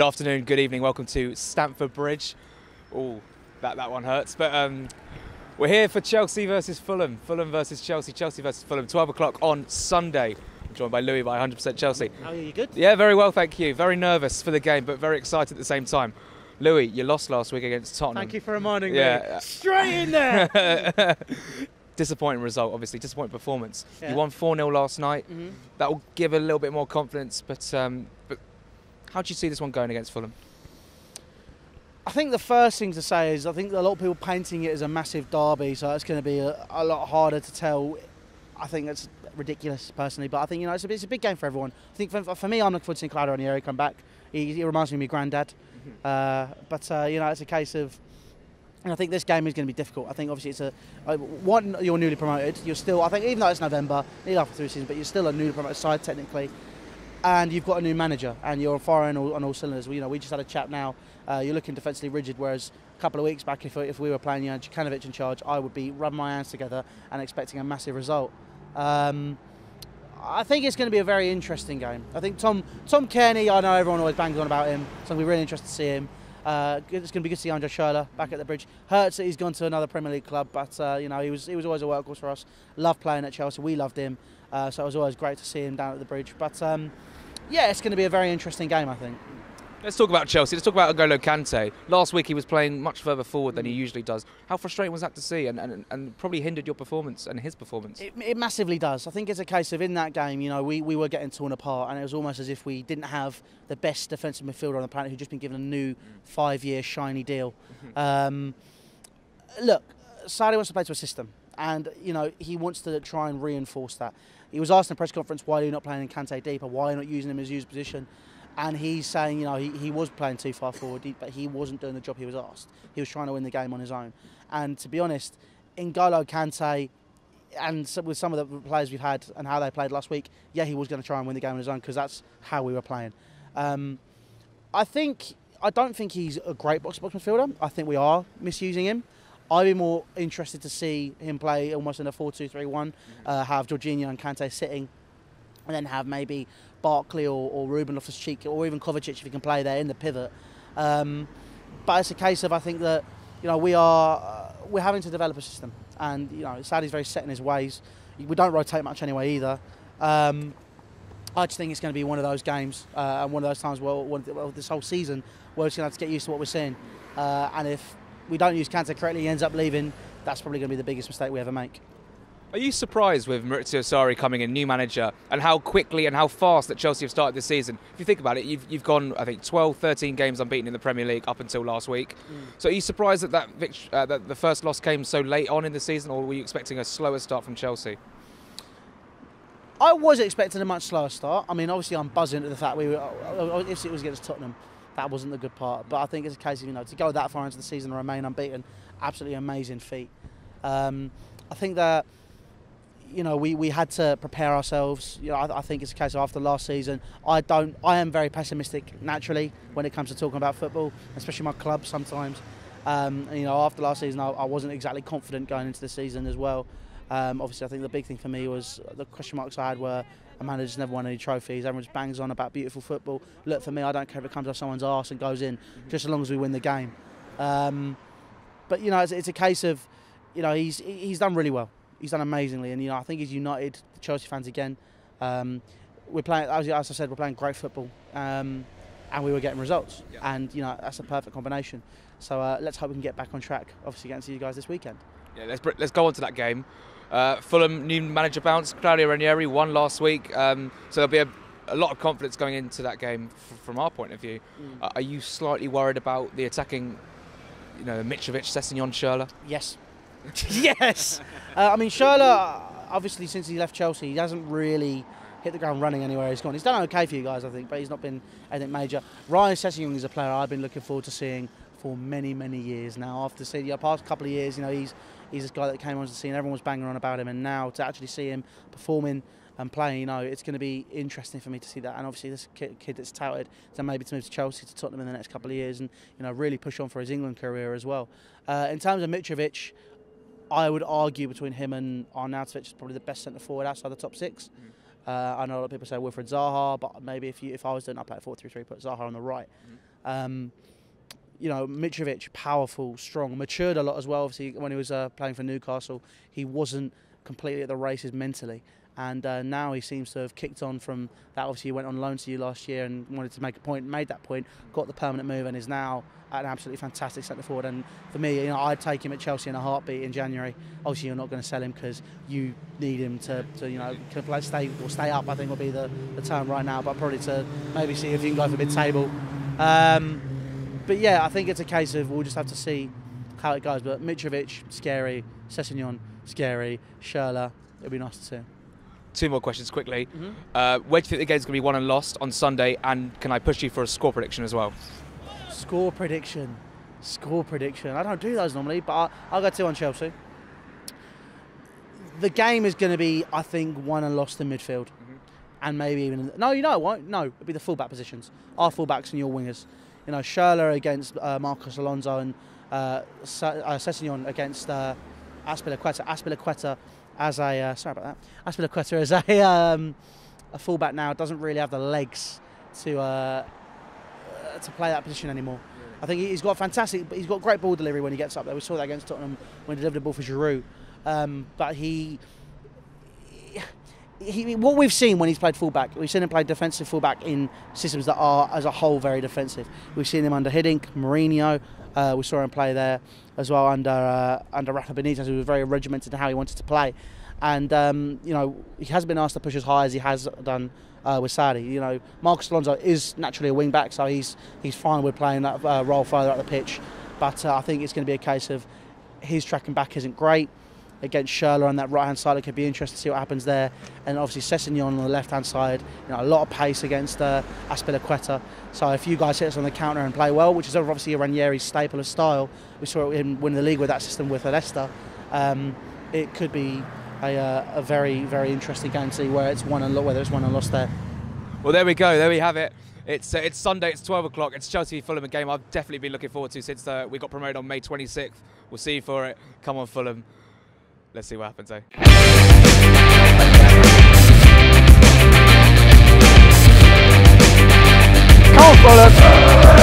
Good afternoon, good evening. Welcome to Stamford Bridge. Oh, that one hurts. But we're here for Chelsea versus Fulham. Fulham versus Chelsea. Chelsea versus Fulham. 12 o'clock on Sunday. I'm joined by Louis by 100% Chelsea. How are you? Good? Yeah, very well, thank you. Very nervous for the game, but very excited at the same time. Louis, you lost last week against Tottenham. Thank you for reminding me. Straight in there. Disappointing result, obviously. Disappointing performance. Yeah. You won 4-0 last night. Mm-hmm. That will give a little bit more confidence. But how do you see this one going against Fulham? I think the first thing to say is I think a lot of people painting it as a massive derby, so it's going to be a lot harder to tell. I think that's ridiculous, personally, but I think it's a big game for everyone. I think for me, I'm looking forward to seeing Claudio Ranieri come back. He reminds me of my granddad. But it's a case of. And I think this game is going to be difficult. I think obviously you're newly promoted. You're still, I think, even though it's November, nearly after 3 seasons, but you're still a newly promoted side technically. And you've got a new manager, and you're firing on all cylinders. We just had a chat now. You're looking defensively rigid, whereas a couple of weeks back, if we were playing Jokanovic in charge, I would be rubbing my hands together and expecting a massive result. I think it's going to be a very interesting game. I think Tom Kearney, I know everyone always bangs on about him, so it's going to be really interesting to see him. It's going to be good to see Andre Schürrle back at the Bridge. Hurts that he's gone to another Premier League club, but he was always a workhorse for us. Loved playing at Chelsea. We loved him, so it was always great to see him down at the Bridge. But it's going to be a very interesting game, I think. Let's talk about Chelsea. Let's talk about N'Golo Kante. Last week he was playing much further forward than he usually does. How frustrating was that to see, and probably hindered your performance and his performance? It massively does. I think it's a case of in that game, we were getting torn apart, and it was almost as if we didn't have the best defensive midfielder on the planet who'd just been given a new 5-year shiny deal. Look, Sarri wants to play to a system, and he wants to try and reinforce that. He was asked in the press conference, why are you not playing in Kante deeper? Why are you not using him as used position? And he's saying, he was playing too far forward, but he wasn't doing the job he was asked. He was trying to win the game on his own. And to be honest, N'Golo Kante, and with some of the players we've had and how they played last week, he was going to try and win the game on his own because that's how we were playing. I don't think he's a great box-to-box midfielder. I think we are misusing him. I'd be more interested to see him play almost in a 4-2-3-1, have Jorginho and Kante sitting, and then have maybe Barkley or Ruben Loftus-Cheek or even Kovacic if he can play there in the pivot. But it's a case of I think that we're having to develop a system, and Sarri's very set in his ways. We don't rotate much anyway either. I just think it's going to be one of those games and one of those times where this whole season we're just going to have to get used to what we're seeing. And if we don't use Kante correctly, he ends up leaving. That's probably going to be the biggest mistake we ever make. Are you surprised with Maurizio Sarri coming in, new manager, and how quickly and how fast that Chelsea have started this season? If you think about it, you've gone, I think, 12, 13 games unbeaten in the Premier League up until last week. So are you surprised that the first loss came so late on in the season, or were you expecting a slower start from Chelsea? I was expecting a much slower start. I mean, obviously I'm buzzing at the fact if it was against Tottenham, that wasn't the good part. But I think it's a case of, to go that far into the season and remain unbeaten, absolutely amazing feat. I think that we had to prepare ourselves. I think it's a case of after last season, I am very pessimistic naturally when it comes to talking about football, especially my club sometimes. After last season, I wasn't exactly confident going into the season as well. Obviously, I think the big thing for me was the question marks I had were a manager's never won any trophies. Everyone just bangs on about beautiful football. Look, for me, I don't care if it comes off someone's arse and goes in, just as long as we win the game. But it's a case of, he's done really well. He's done amazingly, and I think he's united the Chelsea fans again. We're playing, as I said, we're playing great football, and we were getting results, and that's a perfect combination. So let's hope we can get back on track. Obviously, against you guys this weekend. Yeah, let's go on to that game. Fulham new manager bounce. Claudio Ranieri won last week, so there'll be a lot of confidence going into that game from our point of view. Are you slightly worried about the attacking, Mitrovic, Sessegnon, Schürrle? Yes. Yes. I mean, Schürrle, obviously, since he left Chelsea, he hasn't really hit the ground running anywhere he's gone. He's done okay for you guys, I think, but he's not been anything major. Ryan Sessegnon is a player I've been looking forward to seeing for many, many years now. After seeing the past couple of years, he's this guy that came onto the scene. Everyone was banging on about him, and now to actually see him performing and playing, it's going to be interesting for me to see that. And obviously, this kid that's touted to maybe to move to Chelsea, to Tottenham in the next couple of years, and really push on for his England career as well. In terms of Mitrovic, I would argue between him and Arnautovic is probably the best centre forward outside the top six. I know a lot of people say Wilfred Zaha, but maybe if I was doing, I'd play a 4-3-3, put Zaha on the right. You know, Mitrovic, powerful, strong, matured a lot as well. Obviously, when he was playing for Newcastle, he wasn't completely at the races mentally. And now he seems to have kicked on from that. Obviously, he went on loan to you last year and wanted to make a point, made that point, got the permanent move, and is now an absolutely fantastic centre forward. And for me, you know, I'd take him at Chelsea in a heartbeat in January. Obviously, you're not going to sell him because you need him to you know, stay up. I think will be the term right now, but probably to maybe see if you can go for mid-table. But yeah, I think it's a case of we'll just have to see how it goes. But Mitrovic, scary. Sessegnon, scary. Schürrle, it'll be nice to see. 2 more questions quickly. Where do you think the game's going to be won and lost on Sunday? And can I push you for a score prediction as well? Score prediction. I don't do those normally, but I'll go 2-1 Chelsea. The game is going to be, I think, won and lost in midfield. And maybe even... No, you know it won't. No, it'll be the fullback positions. Our fullbacks and your wingers. You know, Schürrle against Marcos Alonso and Sessegnon against Azpilicueta. Azpilicueta as a Azpilicueta as a fullback now doesn't really have the legs to play that position anymore. Really? I think he's got he's got great ball delivery when he gets up there. We saw that against Tottenham when he delivered the ball for Giroud. But what we've seen when he's played fullback, we've seen him play defensive fullback in systems that are, as a whole, very defensive. We've seen him under Hiddink, Mourinho. We saw him play there as well under Rafa Benitez, who was very regimented in how he wanted to play. And you know, he hasn't been asked to push as high as he has done with Sarri. You know, Marcos Alonso is naturally a wing back, so he's fine with playing that role further up the pitch. But I think it's going to be a case of his tracking back isn't great. Against Schürrle on that right-hand side, it could be interesting to see what happens there. And obviously Sessegnon on the left-hand side, you know, a lot of pace against Azpilicueta. So if you guys hit us on the counter and play well, which is obviously Ranieri's staple of style, we saw him win the league with that system with Leicester, it could be a very, very interesting game to see whether it's won and lost there. Well, there we go. There we have it. It's Sunday. It's 12 o'clock. It's Chelsea Fulham, a game I've definitely been looking forward to since we got promoted on May 26th. We'll see you for it. Come on, Fulham. Let's see what happens, eh? Come on, Fulham!